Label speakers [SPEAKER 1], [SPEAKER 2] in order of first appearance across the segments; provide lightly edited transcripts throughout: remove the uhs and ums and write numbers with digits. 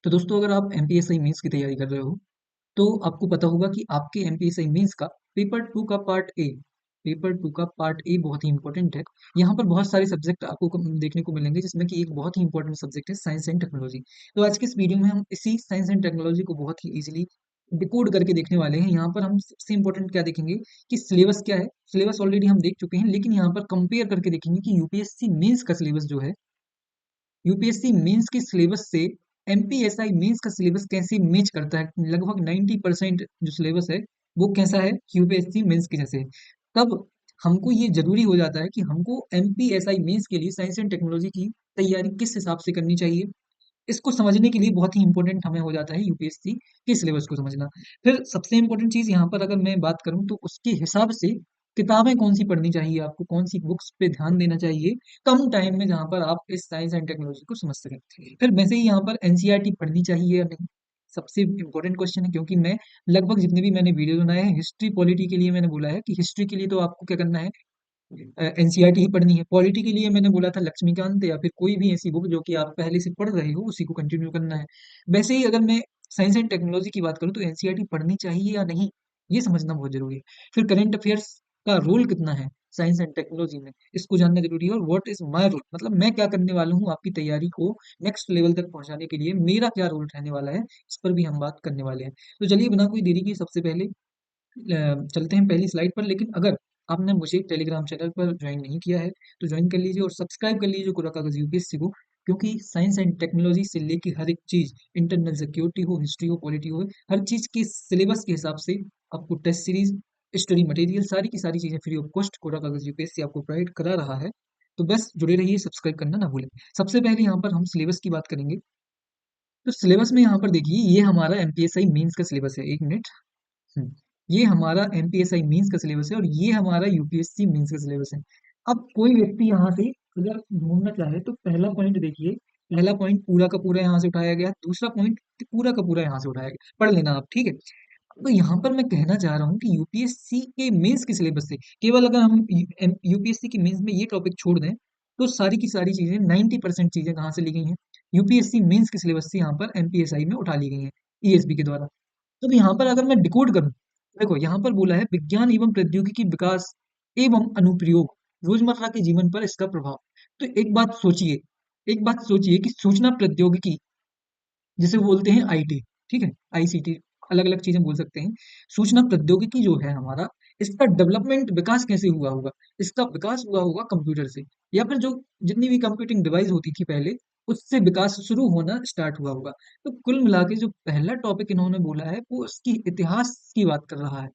[SPEAKER 1] तो दोस्तों अगर आप एमपीएसआई मेंस की तैयारी कर रहे हो तो आपको पता होगा कि आपके एमपीएसआई मेंस का पेपर टू का पार्ट ए बहुत ही इंपॉर्टेंट है। यहाँ पर बहुत सारे सब्जेक्ट आपको देखने को मिलेंगे जिसमें कि एक बहुत ही इंपॉर्टेंट सब्जेक्ट है साइंस एंड टेक्नोलॉजी। तो आज के इस वीडियो में हम इसी साइंस एंड टेक्नोलॉजी को बहुत ही इजीली डिकोड करके देखने वाले हैं। यहाँ पर हम सबसे इंपॉर्टेंट क्या देखेंगे कि सिलेबस क्या है। सिलेबस ऑलरेडी हम देख चुके हैं, लेकिन यहाँ पर कंपेयर करके देखेंगे कि यूपीएससी मेंस का सिलेबस जो है, यूपीएससी मेंस के सिलेबस से एमपीएसआई मेंस का सिलेबस कैसे मैच करता है। लगभग 90% जो सिलेबस है वो कैसा है, यूपीएससी मेंस के जैसे है। तब हमको ये जरूरी हो जाता है कि हमको एमपीएसआई मेंस के लिए साइंस एंड टेक्नोलॉजी की तैयारी किस हिसाब से करनी चाहिए। इसको समझने के लिए बहुत ही इंपॉर्टेंट हमें हो जाता है यूपीएससी के सिलेबस को समझना। फिर सबसे इंपॉर्टेंट चीज यहाँ पर अगर मैं बात करूँ तो उसके हिसाब से किताबें कौन सी पढ़नी चाहिए, आपको कौन सी बुक्स पे ध्यान देना चाहिए कम टाइम में, जहाँ पर आप इस साइंस एंड टेक्नोलॉजी को समझ सकें। फिर वैसे ही यहाँ पर एनसीईआरटी पढ़नी चाहिए या नहीं, सबसे इंपॉर्टेंट क्वेश्चन है। क्योंकि मैं लगभग जितने भी मैंने वीडियो बनाए हैं हिस्ट्री पॉलिटी के लिए, मैंने बोला है कि हिस्ट्री के लिए तो आपको क्या करना है, एनसीईआरटी ही पढ़नी है। पॉलिटी के लिए मैंने बोला था लक्ष्मीकांत या फिर कोई भी ऐसी बुक जो कि आप पहले से पढ़ रहे हो उसी को कंटिन्यू करना है। वैसे ही अगर मैं साइंस एंड टेक्नोलॉजी की बात करूँ तो एनसीईआरटी पढ़नी चाहिए या नहीं, ये समझना बहुत जरूरी है। फिर करंट अफेयर्स का रोल कितना है साइंस एंड टेक्नोलॉजी में, इसको जानना जरूरी है। और व्हाट इज माय रोल, मतलब मैं क्या करने वाला हूँ आपकी तैयारी को नेक्स्ट लेवल तक पहुंचाने के लिए, मेरा क्या रोल रहने वाला है, इस पर भी हम बात करने वाले हैं। तो चलिए बिना कोई देरी की सबसे पहले चलते हैं पहली स्लाइड पर। लेकिन अगर आपने मुझे टेलीग्राम चैनल पर ज्वाइन नहीं किया है तो ज्वाइन कर लीजिए और सब्सक्राइब कर लीजिए कुरा कागज यूपीएससी को। क्योंकि साइंस एंड टेक्नोलॉजी से लेके हर एक चीज, इंटरनल सिक्योरिटी हो, हिस्ट्री हो, पॉलिटी हो, हर चीज के सिलेबस के हिसाब से आपको टेस्ट सीरीज, स्टडी मटेरियल, सारी की सारी चीजें फ्री ऑफ कॉस्ट कोरा कागज यूपीएससी आपको प्रोवाइड करा रहा है। तो बस जुड़े रहिए, सब्सक्राइब करना ना भूलें। सबसे पहले यहाँ पर हम सिलेबस की बात करेंगे। तो सिलेबस में यहाँ पर देखिए, ये हमारा एमपीएसआई मेंस का सिलेबस है। एक मिनट। ये हमारा एमपीएसआई मेंस का सिलेबस है और ये हमारा यूपीएससी मेंस का सिलेबस है। अब कोई व्यक्ति यहाँ से अगर ढूंढना चाहे तो पहला पॉइंट देखिए, पहला पॉइंट पूरा का पूरा यहाँ से उठाया गया, दूसरा पॉइंट पूरा का पूरा यहाँ से उठाया गया, पढ़ लेना आप, ठीक है। तो यहाँ पर मैं कहना चाह रहा हूँ कि यूपीएससी के मेंस के सिलेबस से केवल अगर हम यूपीएससी के मेंस में ये टॉपिक छोड़ दें तो सारी की सारी चीजें, 90% चीजें कहाँ से ली गई हैं, यूपीएससी मेंस के सिलेबस से यहाँ पर एमपीएसआई में उठा ली गई हैं, ईएसबी के द्वारा। तो यहाँ पर अगर मैं डिकोड करूं, देखो यहाँ पर बोला है विज्ञान एवं प्रौद्योगिकी विकास एवं अनुप्रयोग, रोजमर्रा के जीवन पर इसका प्रभाव। तो एक बात सोचिए कि सूचना प्रौद्योगिकी, जिसे बोलते हैं आईटी, ठीक है, आईसीटी, अलग अलग चीजें बोल सकते हैं। सूचना प्रौद्योगिकी जो है हमारा, इसका डेवलपमेंट, विकास कैसे हुआ होगा, इसका विकास हुआ होगा कंप्यूटर से, या फिर जो जितनी भी कंप्यूटिंग डिवाइस होती थी पहले, उससे विकास शुरू होना स्टार्ट हुआ होगा। तो कुल मिला के जो पहला टॉपिक इन्होंने बोला है वो उसकी इतिहास की बात कर रहा है।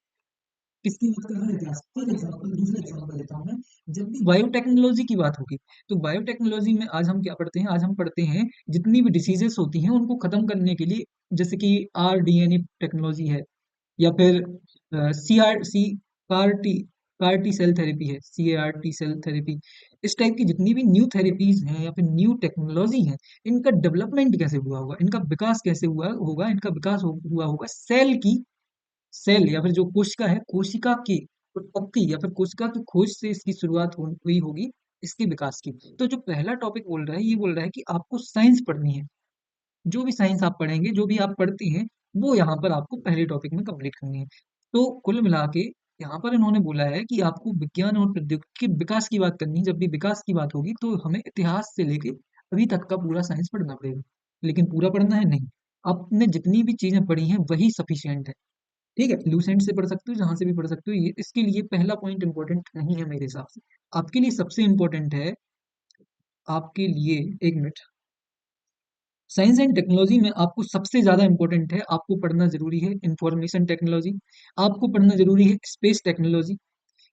[SPEAKER 1] किसकी बात कर रहा है, इतिहास। फिर एग्जाम्पल, दूसरा एग्जाम्पल लेता हूँ मैं। जब भी बायोटेक्नोलॉजी की बात होगी तो बायोटेक्नोलॉजी में आज हम क्या पढ़ते हैं, आज हम पढ़ते हैं जितनी भी डिसीजेस होती हैं उनको खत्म करने के लिए, जैसे कि आरडीएनए टेक्नोलॉजी है, या फिर C R C car T car T cell therapy है, C A R T cell therapy. इस टाइप की जितनी भी न्यू थेरेपीज हैं या फिर न्यू टेक्नोलॉजी है, इनका डेवलपमेंट कैसे हुआ होगा, इनका विकास कैसे हुआ होगा, इनका विकास हुआ होगा सेल की, सेल या फिर जो कोशिका है, कोशिका की उत्पत्ति या फिर कोशिका की खोज से इसकी शुरुआत हुई होगी, इसके विकास की। तो जो पहला टॉपिक बोल रहा है, ये बोल रहा है कि आपको साइंस पढ़नी है। जो भी साइंस आप पढ़ेंगे, जो भी आप पढ़ते हैं, वो यहाँ पर आपको पहले टॉपिक में कंप्लीट करनी है। तो कुल मिला के यहाँ पर इन्होंने बोला है कि आपको विज्ञान और प्रौद्योगिकी के विकास की बात करनी है। जब भी विकास की बात होगी तो हमें इतिहास से लेके अभी तक का पूरा साइंस पढ़ना पड़ेगा। लेकिन पूरा पढ़ना है नहीं, आपने जितनी भी चीजें पढ़ी हैं वही सफिशियंट है, ठीक है। लूसेंट से पढ़ सकते हो, जहां से भी पढ़ सकते हो, ये इसके लिए पहला पॉइंट इंपॉर्टेंट नहीं है मेरे हिसाब से। आपके लिए सबसे इंपॉर्टेंट है, आपके लिए, एक मिनट, साइंस एंड टेक्नोलॉजी में आपको सबसे ज्यादा इंपॉर्टेंट है, आपको पढ़ना जरूरी है इंफॉर्मेशन टेक्नोलॉजी, आपको पढ़ना जरूरी है स्पेस टेक्नोलॉजी,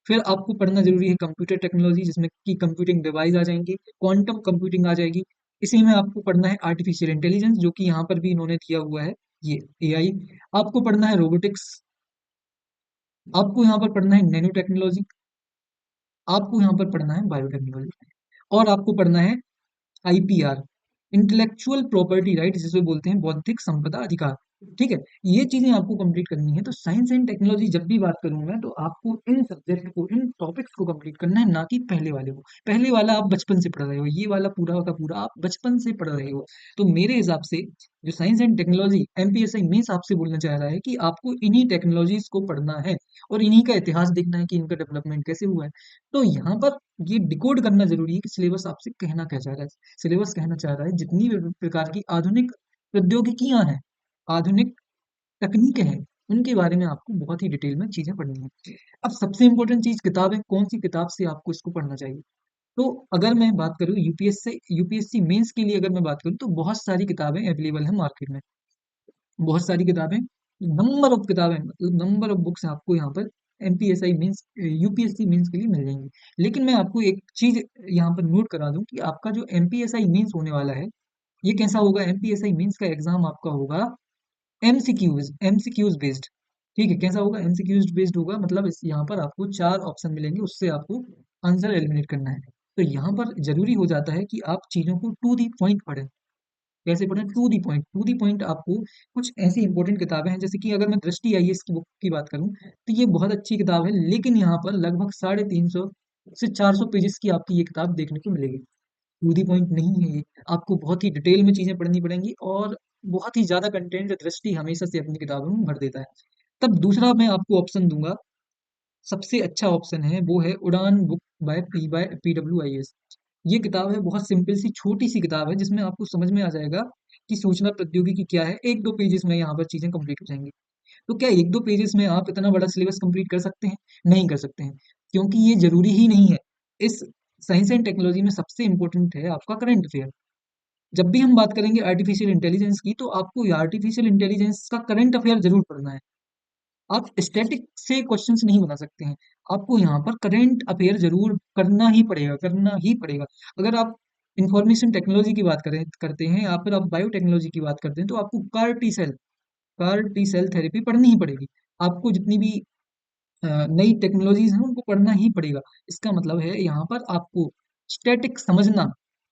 [SPEAKER 1] फिर आपको पढ़ना जरूरी है कंप्यूटर टेक्नोलॉजी, जिसमें कि कंप्यूटिंग डिवाइस आ जाएंगे, क्वांटम कंप्यूटिंग आ जाएगी। इसी में आपको पढ़ना है आर्टिफिशियल इंटेलिजेंस, जो कि यहाँ पर भी इन्होंने दिया हुआ है, ये एआई। आपको पढ़ना है रोबोटिक्स, आपको यहाँ पर पढ़ना है नैनो टेक्नोलॉजी, आपको यहाँ पर पढ़ना है बायोटेक्नोलॉजी, और आपको पढ़ना है आईपीआर, इंटेलेक्चुअल प्रॉपर्टी राइट, जिसे बोलते हैं बौद्धिक संपदा अधिकार। ठीक है, ये चीजें आपको कंप्लीट करनी है। तो साइंस एंड टेक्नोलॉजी जब भी बात करूँ मैं, तो आपको इन सब्जेक्ट को, इन टॉपिक्स को कंप्लीट करना है, ना कि पहले वाले को। पहले वाला आप बचपन से पढ़ रहे हो, ये वाला पूरा का पूरा आप बचपन से पढ़ रहे हो। तो मेरे हिसाब से जो science and technology MPSI mains आपसे बोलना चाह रहा है कि आपको इन्हीं टेक्नोलॉजीज को पढ़ना है और इन्हीं का इतिहास देखना है कि इनका डेवलपमेंट कैसे हुआ है। तो यहाँ पर ये डिकोड करना जरूरी है कि सिलेबस आपसे कहना क्या चाह रहा है। सिलेबस कहना चाह रहा है जितनी भी प्रकार की आधुनिक प्रौद्योगिकियां हैं, आधुनिक तकनीकें हैं, उनके बारे में आपको बहुत ही डिटेल में चीजें पढ़नी है। अब सबसे इंपॉर्टेंट चीज किताब है, कौन सी किताब से आपको इसको पढ़ना चाहिए। तो अगर मैं बात करूँ यूपीएससी मेंस के लिए, अगर मैं बात करूँ तो बहुत सारी किताबें अवेलेबल हैं मार्केट में। बहुत सारी किताबें, नंबर ऑफ किताबें, मतलब नंबर ऑफ बुक्स आपको यहाँ पर एमपीएसआई मीन्स यूपीएससी मीन्स के लिए मिल जाएंगी। लेकिन मैं आपको एक चीज यहाँ पर नोट करा दूं कि आपका जो एमपीएसआई मीन्स होने वाला है, ये कैसा होगा। एमपीएसआई मीन्स का एग्जाम आपका होगा एमसीक्यूज बेस्ड। ठीक है, कैसा होगा, एमसीक्यूज बेस्ड होगा। मतलब इस यहाँ पर आपको चार ऑप्शन मिलेंगे, उससे आपको आंसर एलिमिनेट करना है। तो यहाँ पर जरूरी हो जाता है कि आप चीजों को टू दी पॉइंट पढ़ें। कैसे पढ़ें, to the point. To the point आपको कुछ ऐसी इंपॉर्टेंट किताबें हैं, जैसे कि अगर मैं दृष्टि आईएएस की बुक की बात करूं, तो ये बहुत अच्छी किताब है, लेकिन यहाँ पर लगभग 350 से 400 पेजेस की आपकी ये किताब देखने को मिलेगी। टू दी पॉइंट नहीं है ये, आपको बहुत ही डिटेल में चीजें पढ़नी पड़ेंगी, और बहुत ही ज्यादा कंटेंट दृष्टि हमेशा से अपनी किताबों में भर देता है। तब दूसरा मैं आपको ऑप्शन दूंगा, सबसे अच्छा ऑप्शन है वो है Udaan book by PW IAS. ये किताब है, बहुत सिंपल सी छोटी सी किताब है, जिसमें आपको समझ में आ जाएगा कि सूचना प्रौद्योगिकी क्या है। एक दो पेजेस में यहाँ पर चीजें कंप्लीट हो जाएंगी। तो क्या एक दो पेजेस में आप इतना बड़ा सिलेबस कंप्लीट कर सकते हैं? नहीं कर सकते हैं, क्योंकि ये जरूरी ही नहीं है। इस साइंस एंड टेक्नोलॉजी में सबसे इंपॉर्टेंट है आपका करंट अफेयर। जब भी हम बात करेंगे आर्टिफिशियल इंटेलिजेंस की, तो आपको आर्टिफिशियल इंटेलिजेंस का करंट अफेयर जरूर पढ़ना है। आप स्टैटिक से क्वेश्चंस नहीं बना सकते हैं, आपको यहाँ पर करंट अफेयर जरूर करना ही पड़ेगा, करना ही पड़ेगा। अगर आप इंफॉर्मेशन टेक्नोलॉजी की बात करें करते हैं, या फिर आप बायोटेक्नोलॉजी की बात करते हैं, तो आपको कार टी सेल थेरेपी पढ़नी ही पड़ेगी। आपको जितनी भी नई टेक्नोलॉजीज हैं उनको पढ़ना ही पड़ेगा। इसका मतलब है यहाँ पर आपको स्टैटिक समझना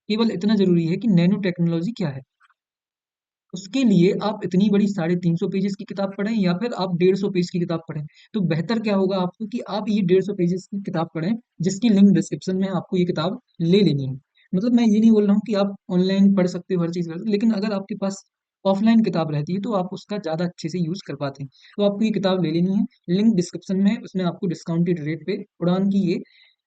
[SPEAKER 1] केवल इतना जरूरी है कि नैनो टेक्नोलॉजी क्या है। उसके लिए आप इतनी बड़ी 350 पेजेस की किताब पढ़ें, या फिर आप 150 पेज की किताब पढ़ें। तो बेहतर क्या होगा आपको कि आप ये 150 पेजेस की किताब पढ़ें, जिसकी लिंक डिस्क्रिप्शन में आपको ये किताब ले लेनी है। मतलब मैं ये नहीं बोल रहा हूँ कि आप ऑनलाइन पढ़ सकते हो, हर चीज़ कर सकते हो, लेकिन अगर आपके पास ऑफलाइन किताब रहती है तो आप उसका ज़्यादा अच्छे से यूज कर पाते हैं। तो आपको ये किताब ले लेनी है, लिंक डिस्क्रिप्शन में है, उसमें आपको डिस्काउंटेड रेट पे उड़ान की ये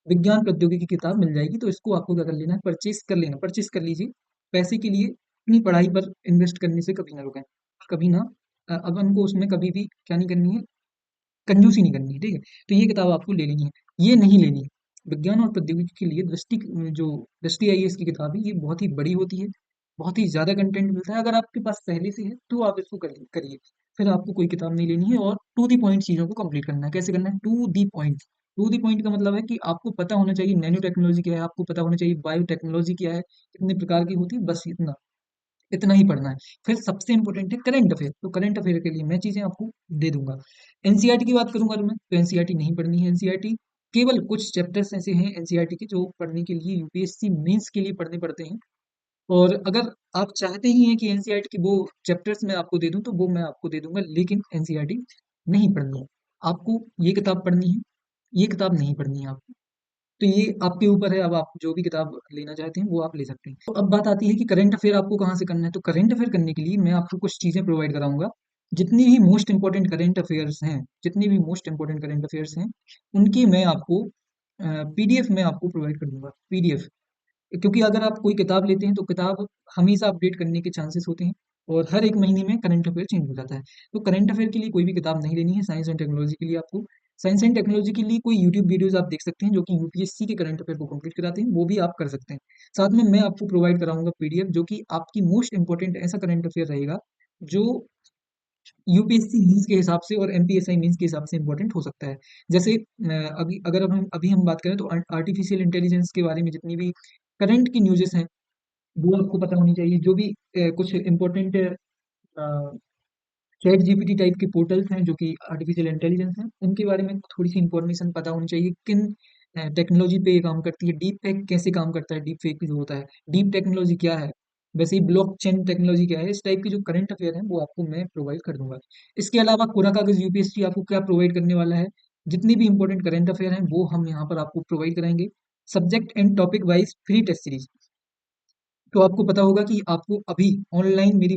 [SPEAKER 1] विज्ञान प्रौद्योगिकी की किताब मिल जाएगी। तो इसको आपको क्या कर लेना है, परचेज कर लेना, परचेज कर लीजिए। पैसे के लिए अपनी पढ़ाई पर इन्वेस्ट करने से कभी ना रुकें, कभी ना। अब हमको उसमें कभी भी क्या नहीं करनी है, कंजूसी नहीं करनी है। ठीक है, तो ये किताब आपको ले लेनी है, ये नहीं लेनी है। विज्ञान और प्रौद्योगिकी के लिए जो दृष्टि आईएएस की किताब है, ये बहुत ही बड़ी होती है, बहुत ही ज्यादा कंटेंट मिलता है। अगर आपके पास पहले से है तो आप इसको करिए, फिर आपको कोई किताब नहीं लेनी है, और टू दी पॉइंट चीजों को कंप्लीट करना है। कैसे करना है, to the point. To the point का मतलब है कि आपको पता होना चाहिए नैनो टेक्नोलॉजी क्या है, आपको पता होना चाहिए बायोटेक्नोलॉजी क्या है, कितने प्रकार की होती है, बस इतना, इतना ही पढ़ना है। फिर सबसे इंपॉर्टेंट है करंट अफेयर। तो करंट अफेयर के लिए मैं चीजें आपको दे दूंगा। एनसीईआरटी की बात करूंगा अगर मैं, तो एनसीईआरटी नहीं पढ़नी है। एनसीईआरटी केवल कुछ चैप्टर्स ऐसे हैं एनसीईआरटी के जो पढ़ने के लिए यूपीएससी मेंस के लिए पढ़ने पड़ते हैं। और अगर आप चाहते ही हैं कि एनसीईआरटी की वो चैप्टर्स मैं आपको दे दूं, तो वो मैं आपको दे दूंगा, लेकिन एनसीईआरटी नहीं पढ़नी है आपको। ये किताब पढ़नी है, ये किताब नहीं पढ़नी है आपको। तो ये आपके ऊपर है, अब आप जो भी किताब लेना चाहते हैं वो आप ले सकते हैं। तो अब बात आती है कि करंट अफेयर आपको कहाँ से करना है। तो करंट अफेयर करने के लिए मैं आपको कुछ चीजें प्रोवाइड कराऊंगा। जितनी भी मोस्ट इंपॉर्टेंट करंट अफेयर्स हैं, जितनी भी मोस्ट इंपॉर्टेंट करंट अफेयर्स हैं, उनकी मैं आपको पीडीएफ में आपको प्रोवाइड कर दूंगा, पीडीएफ। क्योंकि अगर आप कोई किताब लेते हैं तो किताब हमेशा अपडेट करने के चांसेस होते हैं, और हर एक महीने में करंट अफेयर चेंज हो जाता है। तो करंट अफेयर के लिए कोई भी किताब नहीं लेनी है। साइंस एंड टेक्नोलॉजी के लिए आपको, साइंस एंड टेक्नोलॉजी के लिए कोई यूट्यूब वीडियोस आप देख सकते हैं जो कि यूपीएससी के करंट अफेयर को कंप्लीट कराते हैं, वो भी आप कर सकते हैं। साथ में मैं आपको प्रोवाइड कराऊंगा पीडीएफ, जो कि आपकी मोस्ट इंपॉर्टेंट ऐसा करंट अफेयर रहेगा जो यूपीएससी मीन्स के हिसाब से और एमपीएसआई मीन्स के हिसाब से इंपॉर्टेंट हो सकता है। जैसे अभी अगर अब हम बात करें, तो आर्टिफिशियल इंटेलिजेंस के बारे में जितनी भी करंट की न्यूज़ेस हैं, वो आपको पता होनी चाहिए। जो भी कुछ इंपॉर्टेंट चैट जीपीटी टाइप के पोर्टल्स हैं जो कि आर्टिफिशियल इंटेलिजेंस हैं, उनके बारे में थोड़ी सी इंफॉर्मेशन पता होनी चाहिए। किन टेक्नोलॉजी पे ये काम करती है, डीप फेक कैसे काम करता है, डीप फेक जो होता है, डीप टेक्नोलॉजी क्या है, वैसे ही ब्लॉकचेन टेक्नोलॉजी क्या है, इस टाइप की जो करंट अफेयर है वो आपको मैं प्रोवाइड कर दूंगा। इसके अलावा कोरा कागज यूपीएससी आपको क्या प्रोवाइड करने वाला है, जितनी भी इंपॉर्टेंट करंट अफेयर हैं वो हम यहाँ पर आपको प्रोवाइड कराएंगे, subject and topic wise free test series. तो आपको पता होगा कि आपको अभी ऑनलाइन मेरी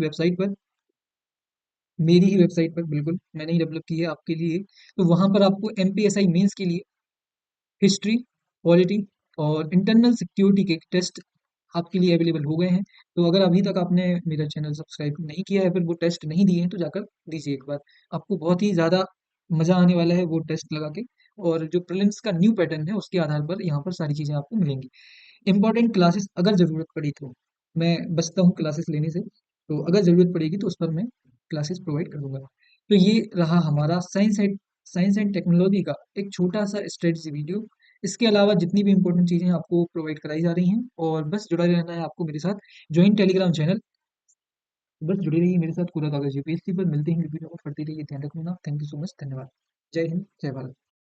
[SPEAKER 1] ही वेबसाइट पर, बिल्कुल मैंने ही डेवलप की है आपके लिए, तो वहां पर आपको एमपीएसआई मेंस के लिए हिस्ट्री, पॉलिटी और इंटरनल सिक्योरिटी के टेस्ट आपके लिए अवेलेबल हो गए हैं। तो अगर अभी तक आपने मेरा चैनल सब्सक्राइब नहीं किया है, फिर वो टेस्ट नहीं दिए हैं, तो जाकर दीजिए एक बार। आपको बहुत ही ज़्यादा मज़ा आने वाला है वो टेस्ट लगा के। और जो प्रीलिम्स का न्यू पैटर्न है उसके आधार पर यहाँ पर सारी चीज़ें आपको मिलेंगी। इंपॉर्टेंट क्लासेस अगर ज़रूरत पड़ी तो मैं बचता हूँ क्लासेस लेने से, तो अगर ज़रूरत पड़ेगी तो उस पर मैं क्लासेस प्रोवाइड कर दूंगा। तो ये रहा हमारा साइंस एंड टेक्नोलॉजी का एक छोटा सा स्ट्रेटजी वीडियो। इसके अलावा जितनी भी इंपॉर्टेंट चीज़ें आपको प्रोवाइड कराई जा रही हैं, और बस जुड़ा रहना है आपको मेरे साथ, ज्वाइन टेलीग्राम चैनल, बस जुड़े रहिए मेरे साथ। पूरा कागज यूपीएससी पर मिलते हैं वीडियो को, पढ़ते रहिए, ध्यान रखना। थैंक यू सो मच, धन्यवाद। जय हिंद, जय भारत।